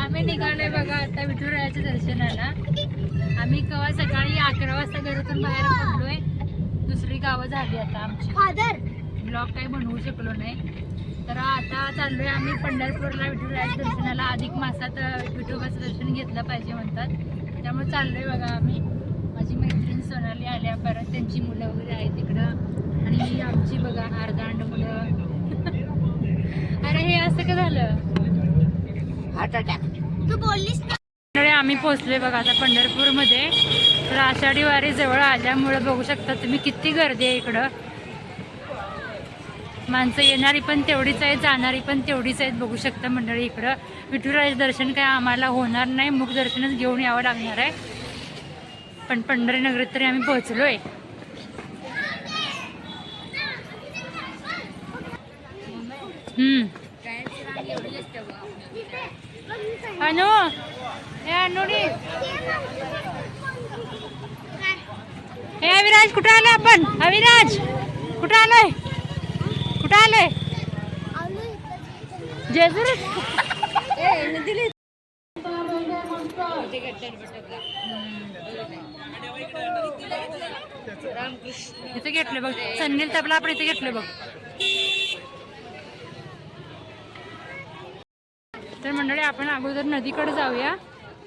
आम्ही निघालोय बघा आता विठुरायाच्या दर्शनाला. आम्ही कवा सकाळी 11 वाजता घरातून बाहेर पडलोय. दुसरी गावं झाली आता आमची. ब्लॉग काही बनवू शकलो नाही. तर आता चाललोय आम्ही पंढरपूरला विठुरायाच्या दर्शनाला. अधिक मासात विठोबाचं दर्शन घेतलं पाहिजे म्हणतात, त्यामुळे चाललोय बघा आम्ही. माझी मैत्रीण सोनाली आल्या, परत त्यांची मुलं वगैरे आहेत तिकडं, आणि आमची बघा अर्धांड मुलं. अरे हे असं का झालं? Heart attack. तू बोललीस ना. आम्ही पोहोचलोय बघा आता पंढरपूरमध्ये. तर आषाढी वारी जवळ आल्यामुळे बघू शकता तुम्ही किती गर्दी आहे इकडं. माणसं येणारी पण तेवढीच आहेत, जाणारी पण तेवढीच आहेत. बघू शकता मंडळी इकडं. विठुरायाचं दर्शन काय आम्हाला होणार नाही, मुख दर्शनच घेऊन यावं लागणार आहे. पण पंढरी नगरीत तरी आम्ही पोहोचलोय. अनु हे अनुनी हे अविराज कुठं आलं आपण? अविराज कुठं आलोय? कुठं आलोय? जेजूर. इथे घेतलं बघ सन्नील तबला आपण इथे घेतलं बघ. तर मंडळी आपण अगोदर नदीकडे जाऊया.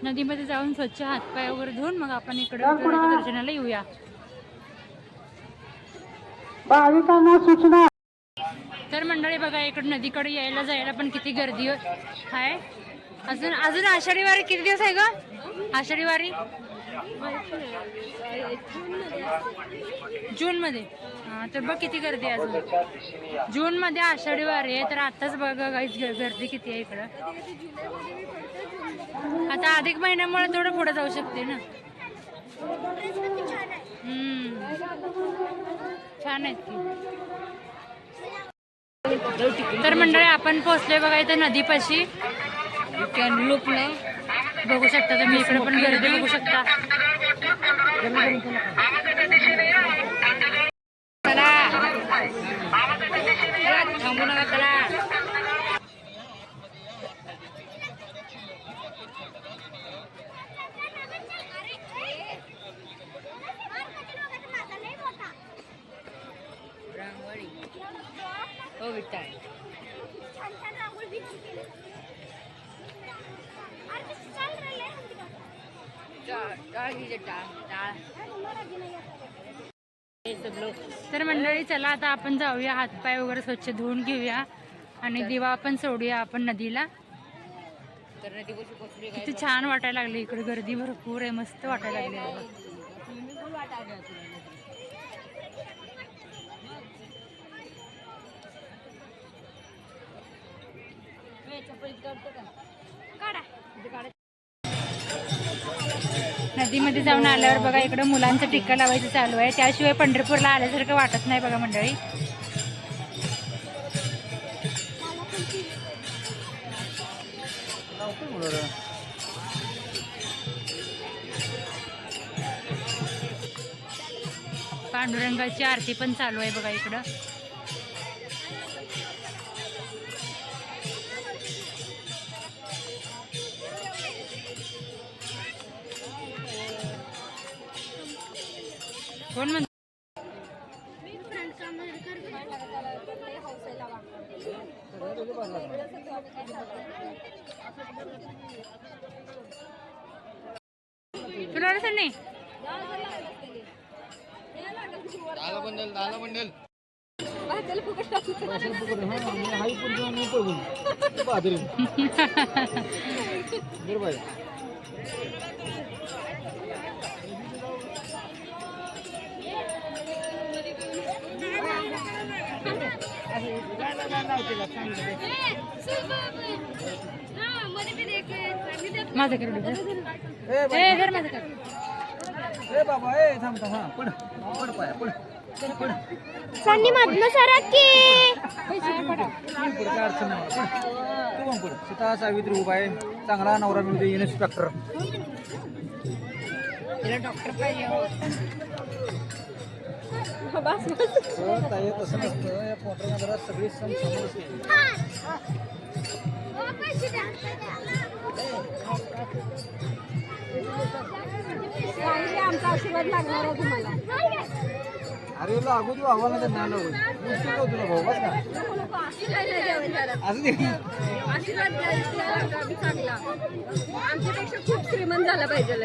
नदीमध्ये जाऊन स्वच्छ हातपाय वगैरे धुवून मग आपण इकडे दर्शनाला येऊया. तर मंडळी बघा इकडे नदीकडे यायला जायला पण किती गर्दी आहे. अजून आषाढी वारी किती दिवस आहे ग? आषाढी वारी जून मध्ये. हा तर बघ किती गर्दी आहे अजून. जून मध्ये आषाढी वारी आहे, तर आताच बघा गर्दी किती आहे इकडं. आता अधिक महिन्यामुळे थोडं पुढे जाऊ शकते ना. छान आहेत की. तर मंडळी आपण पोहोचलोय बघा इथे नदीपाशी. बघू शकता तुम्ही इकडे पण गर्दी बघू शकता. थांबू नका चला. हो विठ्ठल. तर मंडळी चला आता आपण जाऊया, हातपाय वगैरे स्वच्छ धुवून घेऊया आणि दिवा पण सोडूया आपण नदीला. किती छान वाटायला लागले इकडे. गर्दी भरपूर आहे, मस्त वाटायला लागले. नदीमध्ये जाऊन आल्यावर बघा इकडं मुलांचा टिक्का लावायचं चालू आहे. त्याशिवाय पंढरपूरला आल्यासारखं वाटत नाही बघा मंडळी. पांडुरंगाची आरती पण चालू आहे बघा इकडं. कोण म्हणत? तुला नाही माझं कर बाबा थांब थांब. हा पुढ पुढ पाया पुढ पुढ. सन्नी मधनं सरक की. पुढे काय अडचण नाही. तू मग पुढे. सीता सावित्री उभा आहे. चांगला नवरा मिळतो. इन्स्पेक्टर डॉक्टर पाहिजे. तसं नसतं. या पोटरामध्ये सगळी सण समोर आमचा आशीर्वाद लागणार आहे तुम्हाला. अरे लागू तू आव्हान नाही लागू गोष्टी का तुला भाऊ बस का असं दे आशीर्वाद चांगला आमच्यापेक्षा खूप श्रीमंत झाला पाहिजे.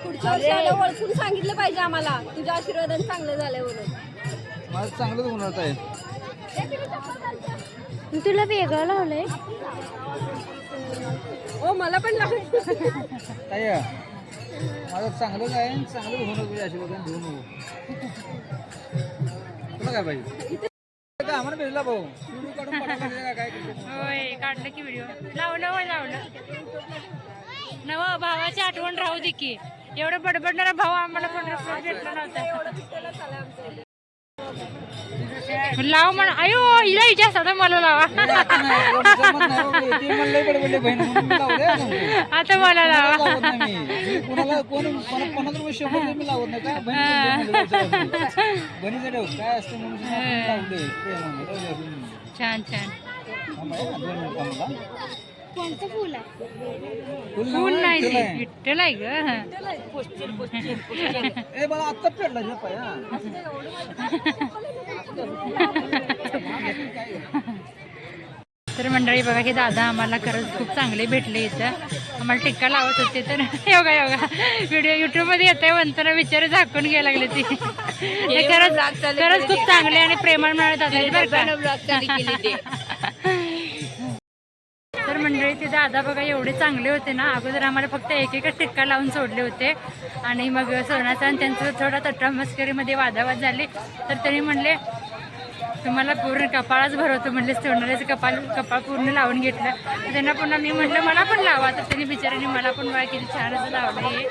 पुढच्या वर्षाला ओळखून सांगितलं पाहिजे आम्हाला तुझ्या आशीर्वादाने चांगलं झालंय म्हणून. माझं चांगलंच होणार आहे. तुला वेगळं लावलंय. हो मला पण लागलं. काय माझं चांगलंच आहे चांगलंच होणार तुझ्या आशीर्वादाने घेऊन नको. तुला काय पाहिजे काय आम्हाला भेटला भाऊ व्हिडिओ काढून पाठवला काय होय काढलं की व्हिडिओ लावलं होय लावलं नव भावाची आठवण राहू दे की. एवढं बडबडणारा भाऊ आम्हाला पण भेटला नव्हता. लाव म्हण अयो हिला हिच्या साधा मला लावा आता मला लावा. कोणाला कोण 50 रुपये 100 रुपये मी लावत नाही काय बहिणीचं ठेव काय असतं म्हणून लावले. छान छान कोणतं फुल आहे. फुल नाही ते विठ्ठल आहे ग. ए मला आत्ता पेटला जे पाया तर मंडळी बघा की दादा आम्हाला खरंच खूप चांगले भेटले इथं. आम्हाला टिक्का लावत होते तर योगा योगा व्हिडिओ युट्यूबमध्ये येते म्हणताना विचार झाकून घ्यायला लागले ते. खरंच खूप चांगले आणि प्रेमळ मिळत होते. तर मंडळी ते दादा बघा एवढे चांगले होते ना. अगोदर आम्हाला फक्त एक एकच टिक्का लावून सोडले होते आणि मग सोनाचा आणि त्यांचं थोडा तट्टामस्करीमध्ये वादावाद झाली. तर त्यांनी म्हणले तुम्हाला पूर्ण कपाळच भरवतो म्हणले. सोनाऱ्याचं कपाळ पूर्ण लावून घेतलं. तर त्यांना पुन्हा मी म्हटलं मला पण लावा. तर त्यांनी बिचारांनी मला पण बघा किती छान असं लावलं हे.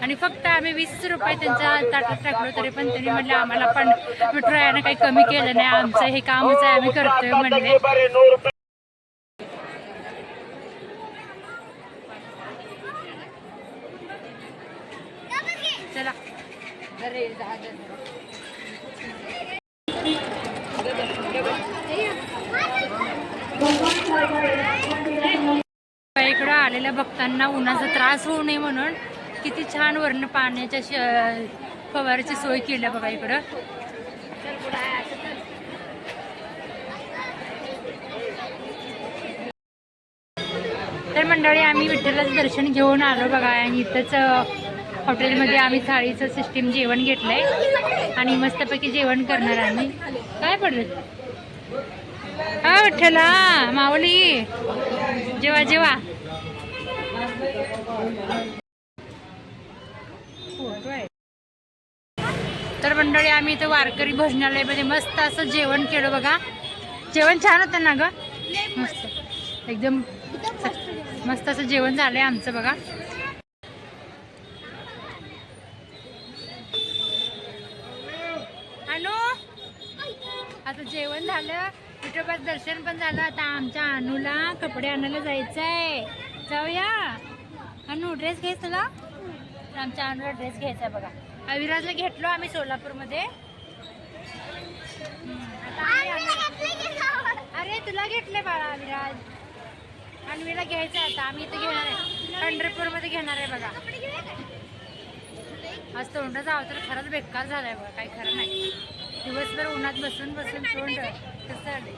आणि फक्त आम्ही 20 रुपये त्यांच्या ताटात टाकलो तरी पण त्यांनी म्हटलं आम्हाला पण विठुरायानं काही कमी केलं नाही. आमचं हे कामच आहे आम्ही करतोय म्हणले. चला इकडं आलेल्या भक्तांना उन्हाचा त्रास होऊ नये म्हणून किती छान वर्ण पाण्याच्या फवाराची सोय केली बघा इकडं. तर मंडळी आम्ही विठ्ठलाचं दर्शन घेऊन आलो बघा. आणि इथंच हॉटेलमध्ये आम्ही थाळीचं सिस्टीम जेवण घेतलंय आणि मस्तपैकी जेवण करणार आम्ही. काय पडलं हा विठ्ठला माऊली जेवा जेवा. तर मंडळी आम्ही इथं वारकरी भोजनालयामध्ये मस्त असं जेवण केलं बघा. जेवण छान होतं ना ग. मस्त एकदम मस्त असं जेवण झालंय आमचं बघा. अनु आता जेवण झालं विठोबाचं दर्शन पण झालं. आता आमच्या अनुला कपडे आणायला जायचंय. जाऊया अनु ड्रेस घ्यायच तुला. आमच्या अनुला ड्रेस घ्यायचा बघा. अविराजला घेतलो आम्ही सोलापूरमध्ये. अरे तुला घेतले बाळा अविराज. अन्वीला घ्यायचं आता आम्ही इथं घेणार आहे. पंढरपूरमध्ये घेणार आहे बघा. आज तोंडाचा अवतार खरंच बेकार झालाय बघा. काही खरं नाही. दिवसभर उन्हात बसून बसून तोंड कसं आले.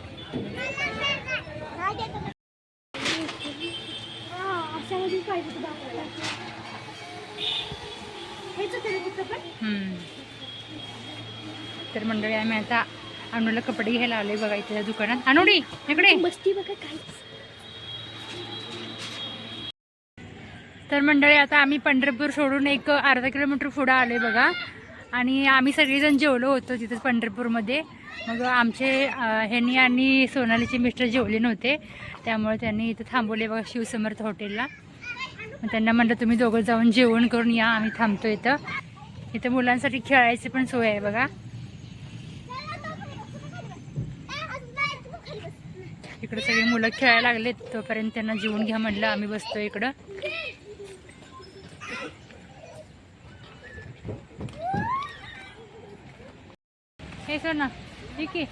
तर मंडळी आम्ही आता अनुला कपडे घ्यायला आलोय बघा इथे दुकानात. अनुडी इकडे मस्ती बघा काय. तर मंडळी आता आम्ही पंढरपूर सोडून एक अर्धा किलोमीटर पुढं आलोय बघा. आणि आम्ही सगळेजण जेवलो होतो तिथं पंढरपूरमध्ये. मग आमचे ह्यांनी आणि सोनालीचे मिस्टर जेवले नव्हते त्यामुळे त्यांनी इथं थांबवले बघा शिवसमर्थ हॉटेलला. मग त्यांना म्हटलं तुम्ही दोघं जाऊन जेवण करून या आम्ही थांबतो इथं. इथं मुलांसाठी खेळायची पण सोय आहे बघा. इकडे सगळी मुलं खेळायला लागले तोपर्यंत त्यांना जेवून घ्या म्हटलं. आम्ही बसतो इकडं. हे सोना ठीक आहे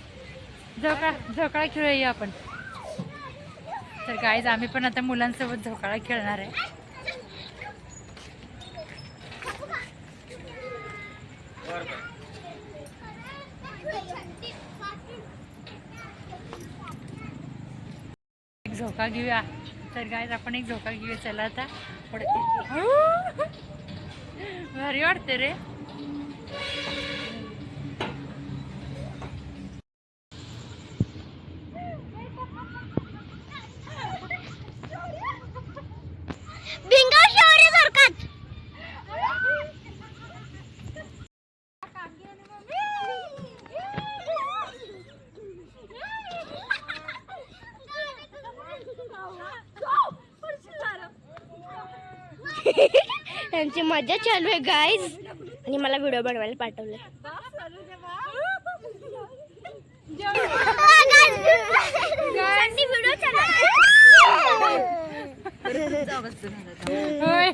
झोकाळा खेळूया आपण. तर गाईज आम्ही पण आता मुलांसोबत झोकाळा खेळणार आहे. एक झोका घेऊया. तर गाईज आपण एक झोका घेऊया. चला आता पडते. भारी वाटते रे. त्यांची मजा चालू आहे गाईज आणि मला व्हिडिओ बनवायला पाठवले. होय.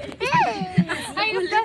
आई, नुसतं